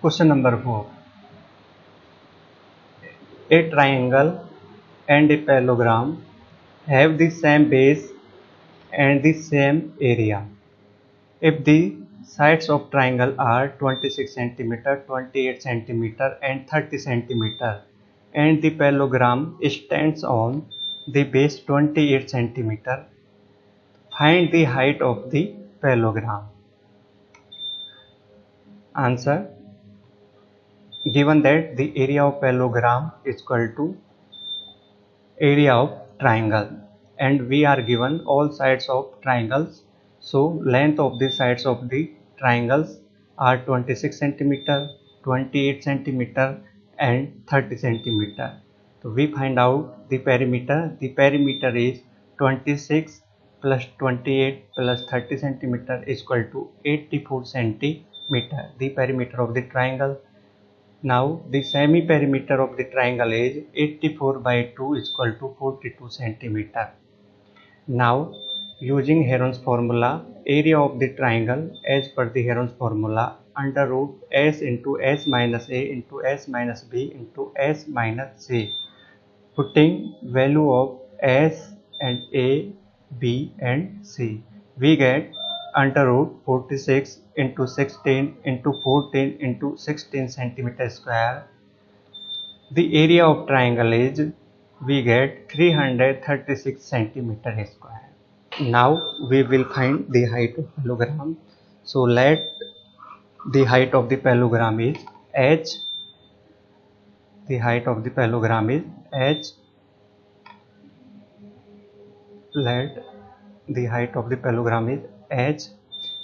Question number 4. A triangle and a parallelogram have the same base and the same area. If the sides of triangle are 26 cm, 28 cm and 30 cm and the parallelogram stands on the base 28 cm, find the height of the parallelogram. Answer: given that the area of parallelogram is equal to area of triangle and we are given all sides of triangles, so length of the sides of the triangles are 26 cm, 28 cm and 30 cm. So we find out the perimeter. The perimeter is 26 plus 28 plus 30 cm is equal to 84 cm, the perimeter of the triangle. Now the semi-perimeter of the triangle is 84 by 2 is equal to 42 cm. Now using Heron's formula, area of the triangle as per the Heron's formula under root s into s minus a into s minus b into s minus c. Putting value of s and a, b and c, we get under root 46 into 16 into 14 into 16 centimeter square. The area of triangle is, we get 336 centimeter square. Now we will find the height of parallelogram. So let the height of the parallelogram is h. The height of the parallelogram is h. Let the height of the parallelogram is h,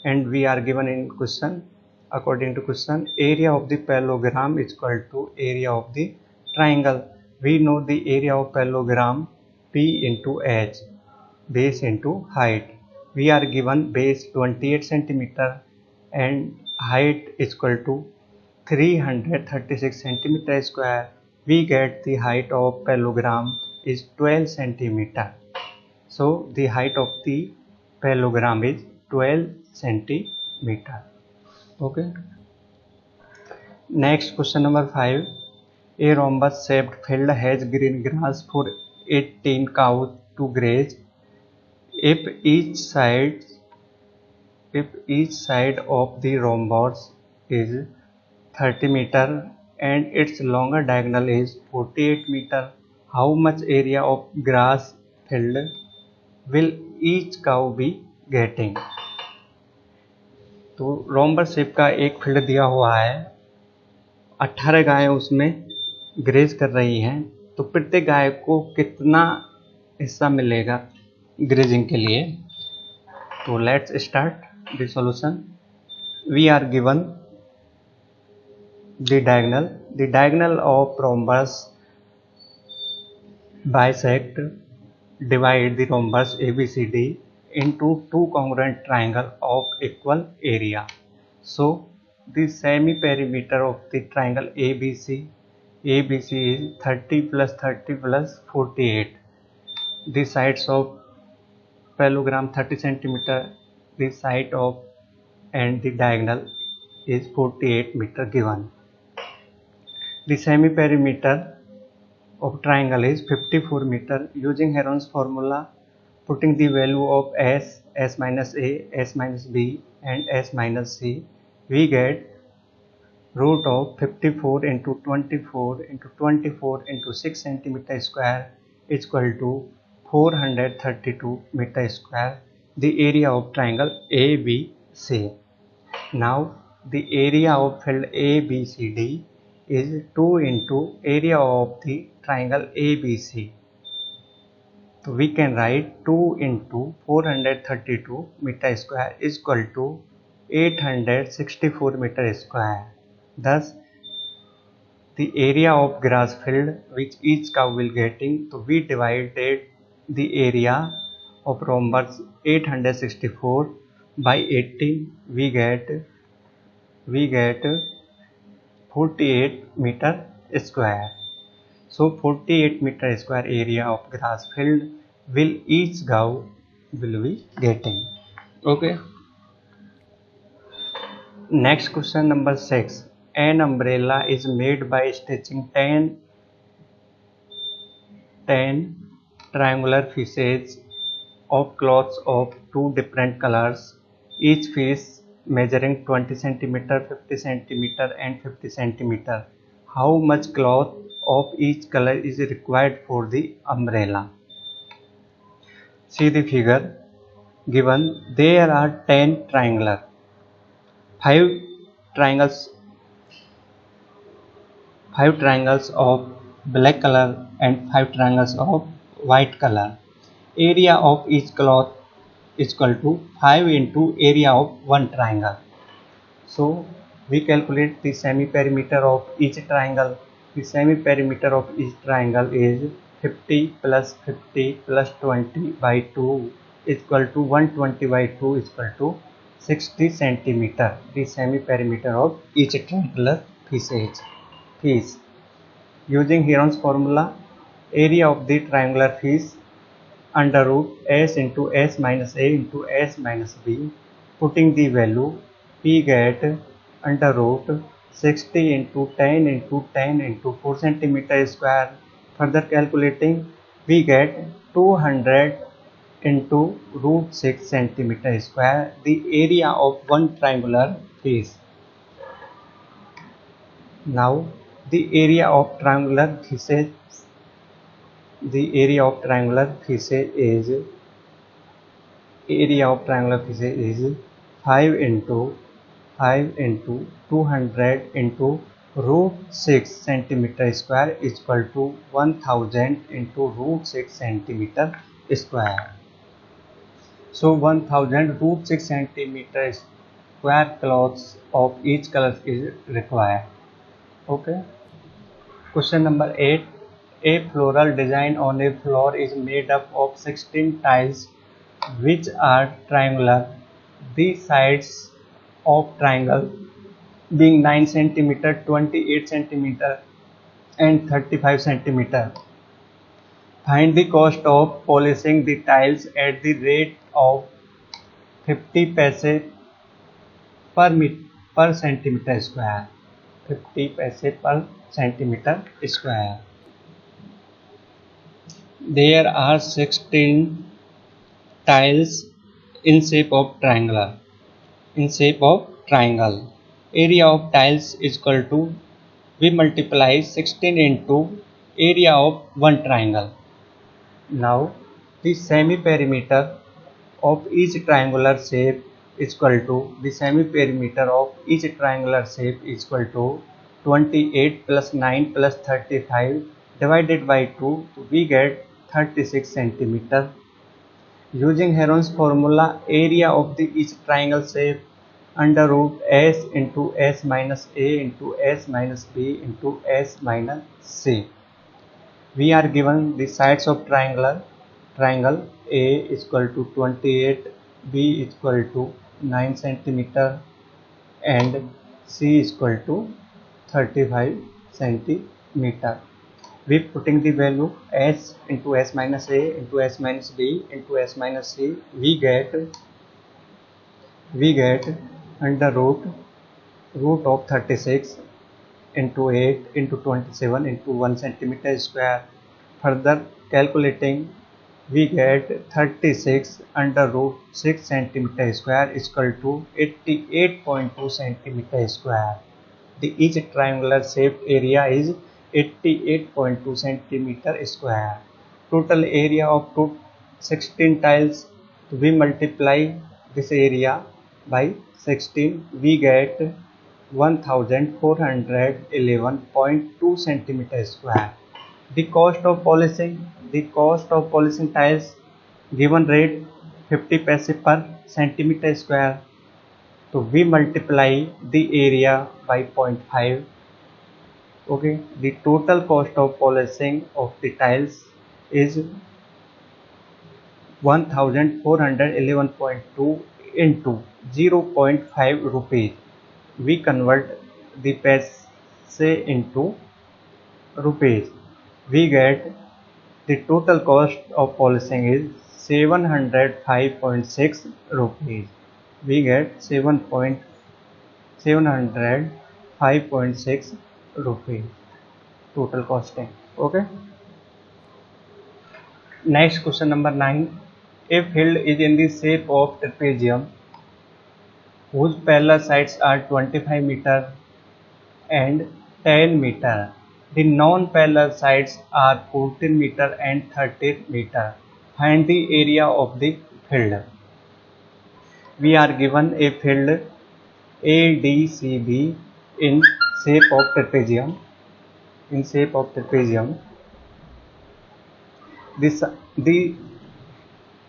and we are given in question, according to question, area of the parallelogram is equal to area of the triangle. We know the area of parallelogram p into h, base into height. We are given base 28 centimeter and height is equal to 336 centimeter square. We get the height of parallelogram is 12 centimeter. So the height of the parallelogram is 12 centimeter. Okay. Next, question number 5. A rhombus shaped field has green grass for 18 cows to graze. If each side of the rhombus is 30 meter and its longer diagonal is 48 meter, how much area of grass field will each cow be getting? तो rhombus shape का एक field दिया हुआ है, 18 गायें उसमें graze कर रही हैं, तो प्रत्येक गाय को कितना हिस्सा मिलेगा ग्रेजिंग के लिए? तो let's start the solution. We are given the diagonal of rhombus bisect, divide the rhombus ABCD into two congruent triangle of equal area. So the semi-perimeter of the triangle ABC is 30 plus 30 plus 48. The sides of parallelogram 30 centimeter, the side of and the diagonal is 48 meter given. The semi-perimeter of triangle is 54 meter. Using Heron's formula, putting the value of s, s minus a, s minus b and s minus c, we get root of 54 into 24 into 24 into 6 centimeter square is equal to 432 meter square, the area of triangle ABC. Now the area of field ABCD is 2 into area of the triangle ABC. So we can write 2 into 432 meter square is equal to 864 meter square. Thus the area of grass field which each cow will getting, so we divided the area of rhombus 864 by 18, we get 48 meter square. So 48 meter square area of grass field will each cow will be getting. Okay. Next question number 6. An umbrella is made by stitching 10 triangular pieces of cloth of two different colors, each piece measuring 20 centimeter, 50 centimeter and 50 centimeter. How much cloth of each color is required for the umbrella? See the figure given. There are 10 triangular, 5 triangles, 5 triangles of black color and 5 triangles of white color. Area of each cloth is equal to 5 into area of one triangle. So we calculate the semi-perimeter of each triangle. The semi-perimeter of each triangle is 50 plus 50 plus 20 by 2 is equal to 120 by 2 is equal to 60 centimeter. The semi-perimeter of each triangular piece. Using Heron's formula, area of the triangular piece under root s into s minus a into s minus b. Putting the value, we get under root 60 into 10 into 10 into 4 centimeter square. Further calculating, we get 200 into root 6 centimeter square, the area of one triangular piece. Now the area of triangular pieces is 5 into 200 into root 6 centimeter square is equal to 1000 into root 6 centimeter square. So 1000 root 6 centimeter square cloths of each color is required. Okay. Question number 8. A floral design on a floor is made up of 16 tiles which are triangular. The sides of triangle being 9 centimeter, 28 centimeter and 35 centimeter. Find the cost of polishing the tiles at the rate of 50 paise per centimeter square. 50 paise per centimeter square. There are 16 tiles in shape of triangle. Area of tiles is equal to, we multiply 16 into area of one triangle. Now the semi-perimeter of each triangular shape is equal to, 28 plus 9 plus 35 divided by 2, we get 36 centimeter. Using Heron's formula, area of the each triangle shape under root s into s minus a into s minus b into s minus c. We are given the sides of triangle A is equal to 28, B is equal to 9 centimeter and C is equal to 35 centimeter. We putting the value s into s minus a into s minus b into s minus c, we get under root of 36 into 8 into 27 into 1 centimeter square. Further calculating, we get 36 under root 6 centimeter square is equal to 88.2 centimeter square. The each triangular shaped area is 88.2 centimeter square. Total area of 16 tiles. We multiply this area by 16. We get 1411.2 centimeter square. The cost of polishing tiles, given rate 50 paise per centimeter square. So we multiply the area by 0.5. Okay, the total cost of polishing of the tiles is 1411.2 into 0.5 rupees. We convert the paise into rupees. We get the total cost of polishing is 705.6 rupees. We get 705.6 5.6 rupee total costing. Okay. Next question number 9. A field is in the shape of trapezium whose parallel sides are 25 meter and 10 meter. The non-parallel sides are 14 meter and 30 meter. Find the area of the field. We are given a field ADCB in shape of trapezium. In shape of trapezium, the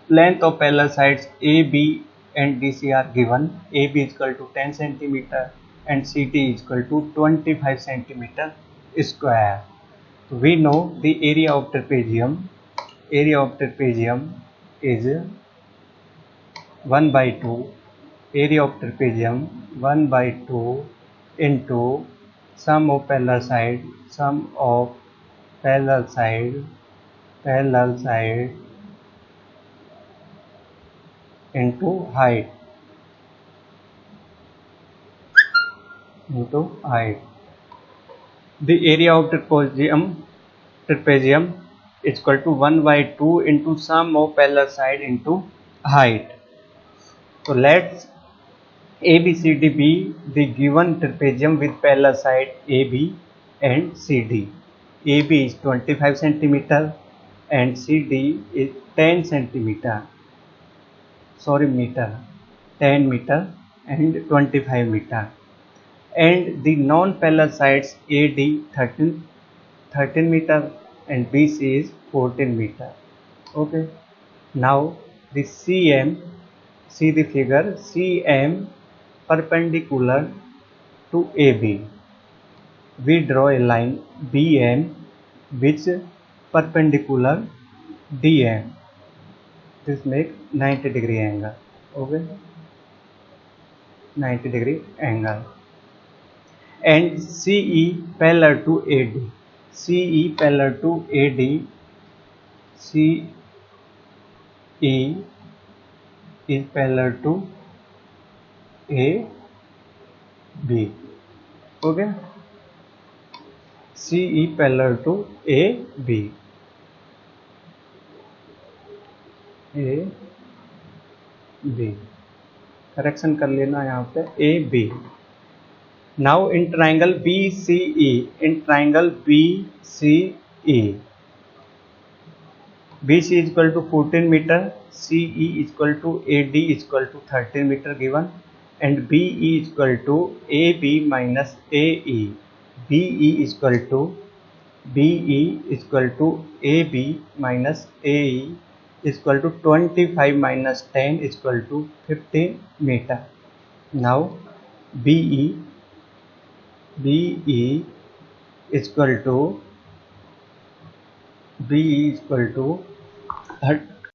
length of parallel sides AB and DC are given. AB is equal to 10 centimeter and CD is equal to 25 centimeter square. We know the area of trapezium. Area of trapezium is 1 by 2. Area of trapezium 1 by 2 into sum of parallel side. Sum of parallel side. Parallel side into height. Into height. The area of trapezium is equal to 1 by 2 into sum of parallel side into height. So let's ABCD be the given trapezium with parallel side AB and CD. AB is 25 centimeter and CD is 10 centimeter. Sorry, meter. 10 meter and 25 meter. And the non-parallel sides AD 13 meter and BC is 14 meter. Okay. Now the CM, see the figure, CM perpendicular to AB. We draw a line BM which perpendicular DM. This makes 90 degree angle. Okay. 90 degree angle. And CE parallel to AD. CE parallel to AD. CE is parallel to AB. Okay. CE parallel to AB. AB. Correction कर लेना यहाँ पे AB. Now in triangle BCE, BC is equal to 14 meter, CE is equal to AD is equal to 13 meter given, and BE is equal to AB minus AE. BE is equal to AB minus AE is equal to 25 minus 10 is equal to 15 meter. Now BE is equal to